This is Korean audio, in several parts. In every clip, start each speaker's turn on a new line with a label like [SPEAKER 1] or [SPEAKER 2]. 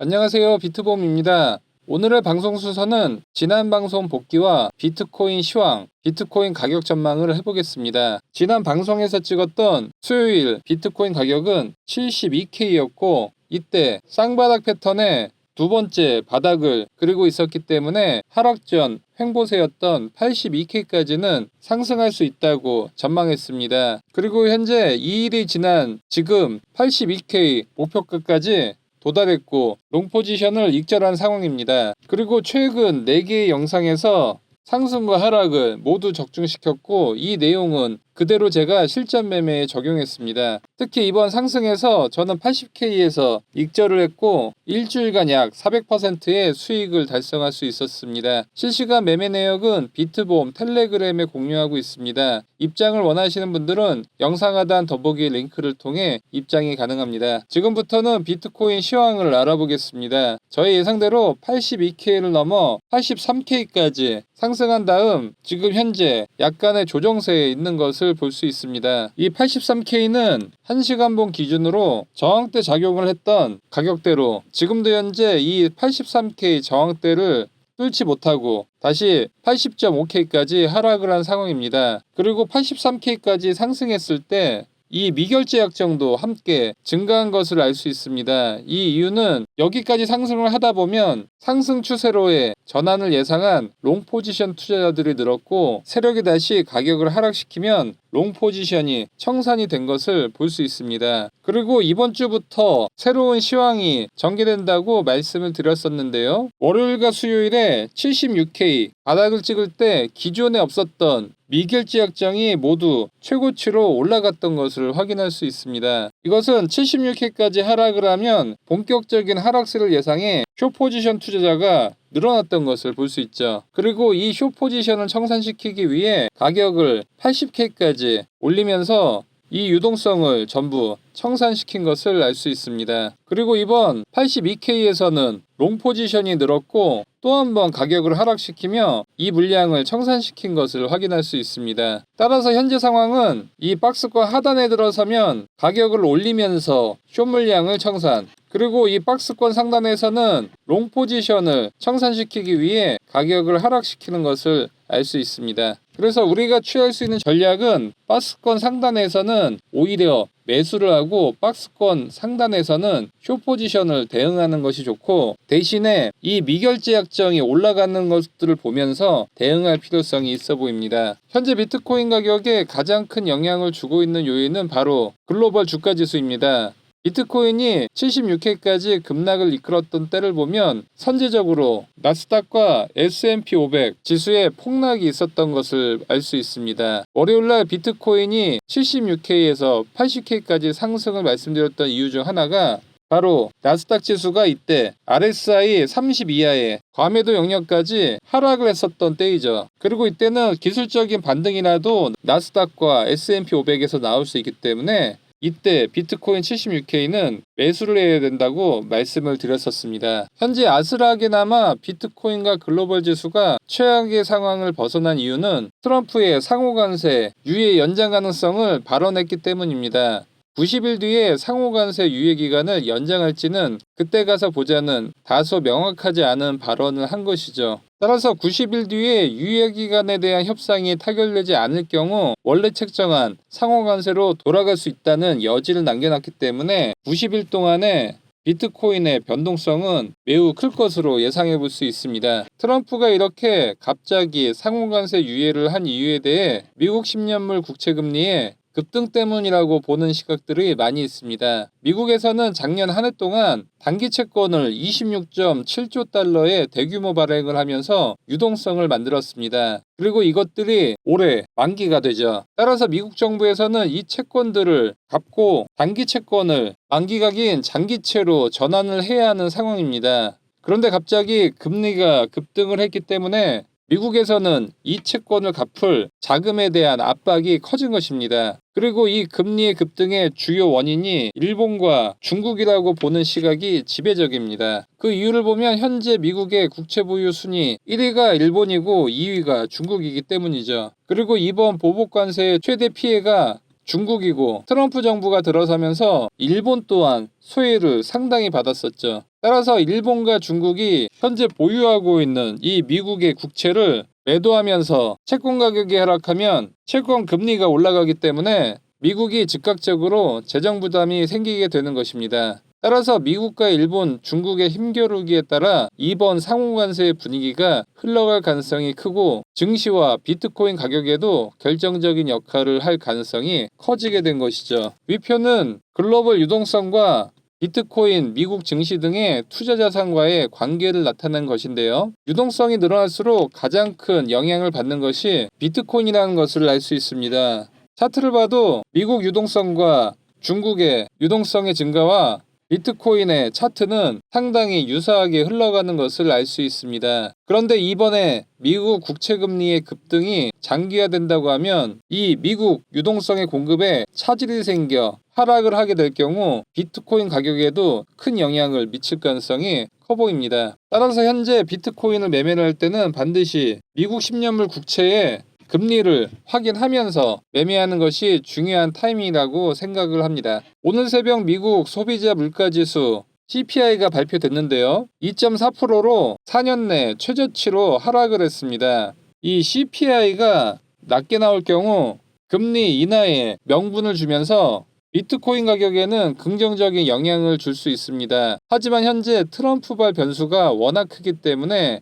[SPEAKER 1] 안녕하세요. 비트봄입니다. 오늘의 방송 순서는 지난 방송 복귀와 비트코인 시황, 비트코인 가격 전망을 해보겠습니다. 지난 방송에서 찍었던 수요일 비트코인 가격은 72K였고 이때 쌍바닥 패턴의 두 번째 바닥을 그리고 있었기 때문에 하락 전 횡보세였던 82K까지는 상승할 수 있다고 전망했습니다. 그리고 현재 2일이 지난 지금 82K 목표가까지 도달했고 롱 포지션을 익절한 상황입니다. 그리고 최근 4개의 영상에서 상승과 하락을 모두 적중시켰고 이 내용은 그대로 제가 실전 매매에 적용했습니다. 특히 이번 상승에서 저는 80K에서 익절을 했고 일주일간 약 400%의 수익을 달성할 수 있었습니다. 실시간 매매 내역은 비트봄 텔레그램에 공유하고 있습니다. 입장을 원하시는 분들은 영상 하단 더보기 링크를 통해 입장이 가능합니다. 지금부터는 비트코인 시황을 알아보겠습니다. 저의 예상대로 82K를 넘어 83K까지 상승한 다음 지금 현재 약간의 조정세에 있는 것을 볼 수 있습니다. 이 83K는 1시간봉 기준으로 저항대 작용을 했던 가격대로 지금도 현재 이 83K 저항대를 뚫지 못하고 다시 80.5K까지 하락을 한 상황입니다. 그리고 83K까지 상승했을 때 이 미결제 약정도 함께 증가한 것을 알 수 있습니다. 이 이유는 여기까지 상승을 하다 보면 상승 추세로의 전환을 예상한 롱 포지션 투자자들이 늘었고 세력이 다시 가격을 하락시키면 롱 포지션이 청산이 된 것을 볼 수 있습니다. 그리고 이번 주부터 새로운 시황이 전개된다고 말씀을 드렸었는데요. 월요일과 수요일에 76K 바닥을 찍을 때 기존에 없었던 미결제 약정이 모두 최고치로 올라갔던 것을 확인할 수 있습니다. 이것은 76K까지 하락을 하면 본격적인 하락세를 예상해 숏 포지션 투자자가 늘어났던 것을 볼 수 있죠. 그리고 이 숏 포지션을 청산시키기 위해 가격을 80K까지 올리면서 이 유동성을 전부 청산시킨 것을 알 수 있습니다. 그리고 이번 82K에서는 롱 포지션이 늘었고 또 한 번 가격을 하락시키며 이 물량을 청산시킨 것을 확인할 수 있습니다. 따라서 현재 상황은 이 박스권 하단에 들어서면 가격을 올리면서 숏 물량을 청산, 그리고 이 박스권 상단에서는 롱 포지션을 청산시키기 위해 가격을 하락시키는 것을 알 수 있습니다. 그래서 우리가 취할 수 있는 전략은 박스권 상단에서는 오히려 매수를 하고 박스권 상단에서는 숏 포지션을 대응하는 것이 좋고 대신에 이 미결제 약정이 올라가는 것들을 보면서 대응할 필요성이 있어 보입니다. 현재 비트코인 가격에 가장 큰 영향을 주고 있는 요인은 바로 글로벌 주가 지수입니다. 비트코인이 76K까지 급락을 이끌었던 때를 보면 선제적으로 나스닥과 S&P 500 지수에 폭락이 있었던 것을 알 수 있습니다. 월요일날 비트코인이 76K에서 80K까지 상승을 말씀드렸던 이유 중 하나가 바로 나스닥 지수가 이때 RSI 30 이하의 과매도 영역까지 하락을 했었던 때이죠. 그리고 이때는 기술적인 반등이라도 나스닥과 S&P 500에서 나올 수 있기 때문에 이때 비트코인 76K는 매수를 해야 된다고 말씀을 드렸었습니다. 현재 아슬하게나마 비트코인과 글로벌 지수가 최악의 상황을 벗어난 이유는 트럼프의 상호관세 유예 연장 가능성을 발언했기 때문입니다. 90일 뒤에 상호관세 유예 기간을 연장할지는 그때 가서 보자는 다소 명확하지 않은 발언을 한 것이죠. 따라서 90일 뒤에 유예 기간에 대한 협상이 타결되지 않을 경우 원래 책정한 상호관세로 돌아갈 수 있다는 여지를 남겨놨기 때문에 90일 동안에 비트코인의 변동성은 매우 클 것으로 예상해 볼 수 있습니다. 트럼프가 이렇게 갑자기 상호관세 유예를 한 이유에 대해 미국 10년물 국채금리에 급등 때문이라고 보는 시각들이 많이 있습니다. 미국에서는 작년 한 해 동안 단기 채권을 26.7조 달러의 대규모 발행을 하면서 유동성을 만들었습니다. 그리고 이것들이 올해 만기가 되죠. 따라서 미국 정부에서는 이 채권들을 갚고 단기 채권을 만기가 긴 장기채로 전환을 해야 하는 상황입니다. 그런데 갑자기 금리가 급등을 했기 때문에 미국에서는 이 채권을 갚을 자금에 대한 압박이 커진 것입니다. 그리고 이 금리의 급등의 주요 원인이 일본과 중국이라고 보는 시각이 지배적입니다. 그 이유를 보면 현재 미국의 국채 보유 순위 1위가 일본이고 2위가 중국이기 때문이죠. 그리고 이번 보복 관세의 최대 피해가 중국이고 트럼프 정부가 들어서면서 일본 또한 소외를 상당히 받았었죠. 따라서 일본과 중국이 현재 보유하고 있는 이 미국의 국채를 매도하면서 채권 가격이 하락하면 채권 금리가 올라가기 때문에 미국이 즉각적으로 재정 부담이 생기게 되는 것입니다. 따라서 미국과 일본, 중국의 힘겨루기에 따라 이번 상호관세의 분위기가 흘러갈 가능성이 크고 증시와 비트코인 가격에도 결정적인 역할을 할 가능성이 커지게 된 것이죠. 위표는 글로벌 유동성과 비트코인, 미국 증시 등의 투자 자산과의 관계를 나타낸 것인데요. 유동성이 늘어날수록 가장 큰 영향을 받는 것이 비트코인이라는 것을 알 수 있습니다. 차트를 봐도 미국 유동성과 중국의 유동성의 증가와 비트코인의 차트는 상당히 유사하게 흘러가는 것을 알 수 있습니다. 그런데 이번에 미국 국채금리의 급등이 장기화된다고 하면 이 미국 유동성의 공급에 차질이 생겨 하락을 하게 될 경우 비트코인 가격에도 큰 영향을 미칠 가능성이 커 보입니다. 따라서 현재 비트코인을 매매를 할 때는 반드시 미국 10년물 국채의 금리를 확인하면서 매매하는 것이 중요한 타이밍이라고 생각을 합니다. 오늘 새벽 미국 소비자 물가지수 CPI가 발표됐는데요. 2.4%로 4년 내 최저치로 하락을 했습니다. 이 CPI가 낮게 나올 경우 금리 인하에 명분을 주면서 비트코인 가격에는 긍정적인 영향을 줄 수 있습니다. 하지만 현재 트럼프발 변수가 워낙 크기 때문에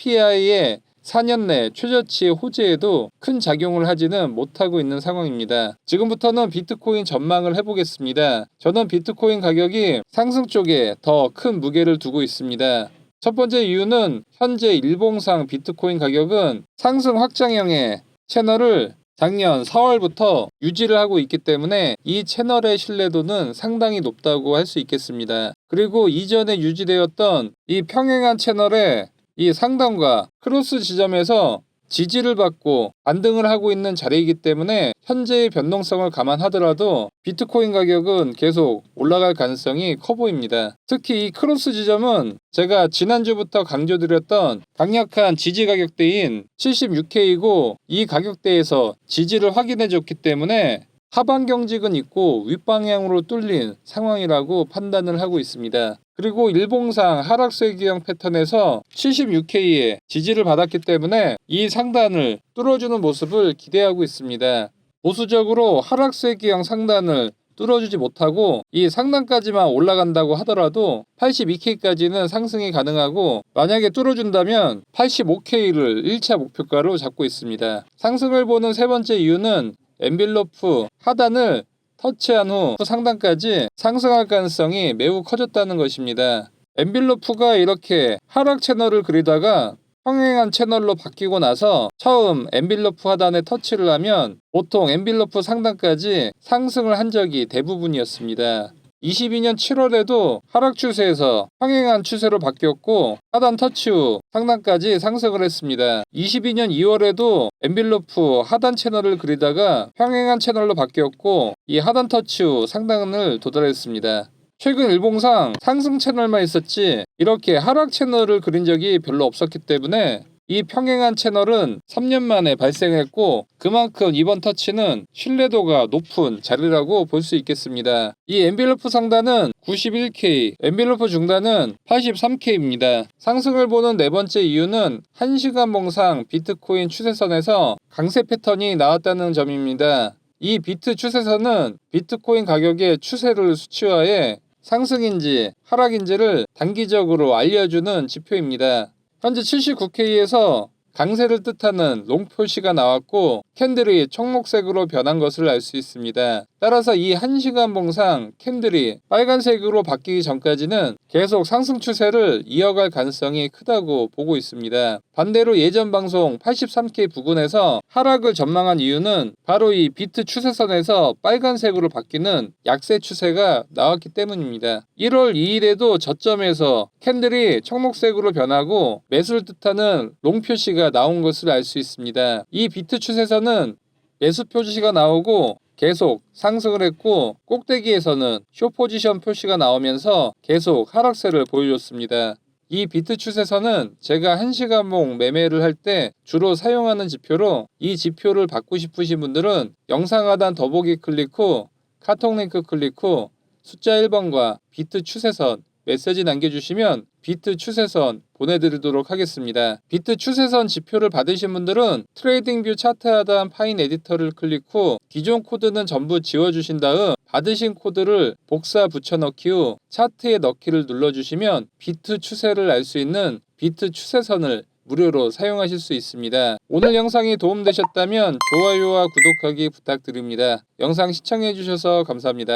[SPEAKER 1] CPI의 4년 내 최저치의 호재에도 큰 작용을 하지는 못하고 있는 상황입니다. 지금부터는 비트코인 전망을 해보겠습니다. 저는 비트코인 가격이 상승 쪽에 더 큰 무게를 두고 있습니다. 첫 번째 이유는 현재 일봉상 비트코인 가격은 상승 확장형의 채널을 작년 4월부터 유지를 하고 있기 때문에 이 채널의 신뢰도는 상당히 높다고 할 수 있겠습니다. 그리고 이전에 유지되었던 이 평행한 채널의 이 상단과 크로스 지점에서 지지를 받고 반등을 하고 있는 자리이기 때문에 현재의 변동성을 감안하더라도 비트코인 가격은 계속 올라갈 가능성이 커 보입니다. 특히 이 크로스 지점은 제가 지난주부터 강조드렸던 강력한 지지 가격대인 76K이고 이 가격대에서 지지를 확인해 줬기 때문에 하방 경직은 있고 윗방향으로 뚫린 상황이라고 판단을 하고 있습니다. 그리고 일봉상 하락세 기형 패턴에서 76K의 지지를 받았기 때문에 이 상단을 뚫어주는 모습을 기대하고 있습니다. 보수적으로 하락세 기형 상단을 뚫어주지 못하고 이 상단까지만 올라간다고 하더라도 82K까지는 상승이 가능하고 만약에 뚫어준다면 85K를 1차 목표가로 잡고 있습니다. 상승을 보는 세 번째 이유는 엔빌로프 하단을 터치한 후 상단까지 상승할 가능성이 매우 커졌다는 것입니다. 엔빌로프가 이렇게 하락 채널을 그리다가 평행한 채널로 바뀌고 나서 처음 엔빌로프 하단에 터치를 하면 보통 엔빌로프 상단까지 상승을 한 적이 대부분이었습니다. 22년 7월에도 하락 추세에서 평행한 추세로 바뀌었고 하단 터치 후 상단까지 상승을 했습니다. 22년 2월에도 엔빌로프 하단 채널을 그리다가 평행한 채널로 바뀌었고 이 하단 터치 후 상단을 도달했습니다. 최근 일봉상 상승 채널만 있었지 이렇게 하락 채널을 그린 적이 별로 없었기 때문에 이 평행한 채널은 3년 만에 발생했고 그만큼 이번 터치는 신뢰도가 높은 자리라고 볼 수 있겠습니다. 이 엔빌로프 상단은 91K, 엔빌로프 중단은 83K입니다. 상승을 보는 네 번째 이유는 1시간 봉상 비트코인 추세선에서 강세 패턴이 나왔다는 점입니다. 이 비트 추세선은 비트코인 가격의 추세를 수치화해 상승인지 하락인지를 단기적으로 알려주는 지표입니다. 현재 79K에서 강세를 뜻하는 롱 표시가 나왔고 캔들이 청록색으로 변한 것을 알 수 있습니다. 따라서 이 1시간 봉상 캔들이 빨간색으로 바뀌기 전까지는 계속 상승 추세를 이어갈 가능성이 크다고 보고 있습니다. 반대로 예전 방송 83K 부근에서 하락을 전망한 이유는 바로 이 비트 추세선에서 빨간색으로 바뀌는 약세 추세가 나왔기 때문입니다. 1월 2일에도 저점에서 캔들이 청록색으로 변하고 매수를 뜻하는 롱 표시가 나온 것을 알 수 있습니다. 이 비트 추세선은 매수 표시가 나오고 계속 상승을 했고 꼭대기에서는 숏 포지션 표시가 나오면서 계속 하락세를 보여줬습니다. 이 비트 추세선은 제가 1시간봉 매매를 할 때 주로 사용하는 지표로 이 지표를 받고 싶으신 분들은 영상 하단 더보기 클릭 후 카톡 링크 클릭 후 숫자 1번과 비트 추세선 메시지 남겨주시면 비트 추세선 보내드리도록 하겠습니다. 비트 추세선 지표를 받으신 분들은 트레이딩뷰 차트 하단 파인 에디터를 클릭 후 기존 코드는 전부 지워주신 다음 받으신 코드를 복사 붙여넣기 후 차트에 넣기를 눌러주시면 비트 추세를 알 수 있는 비트 추세선을 무료로 사용하실 수 있습니다. 오늘 영상이 도움되셨다면 좋아요와 구독하기 부탁드립니다. 영상 시청해주셔서 감사합니다.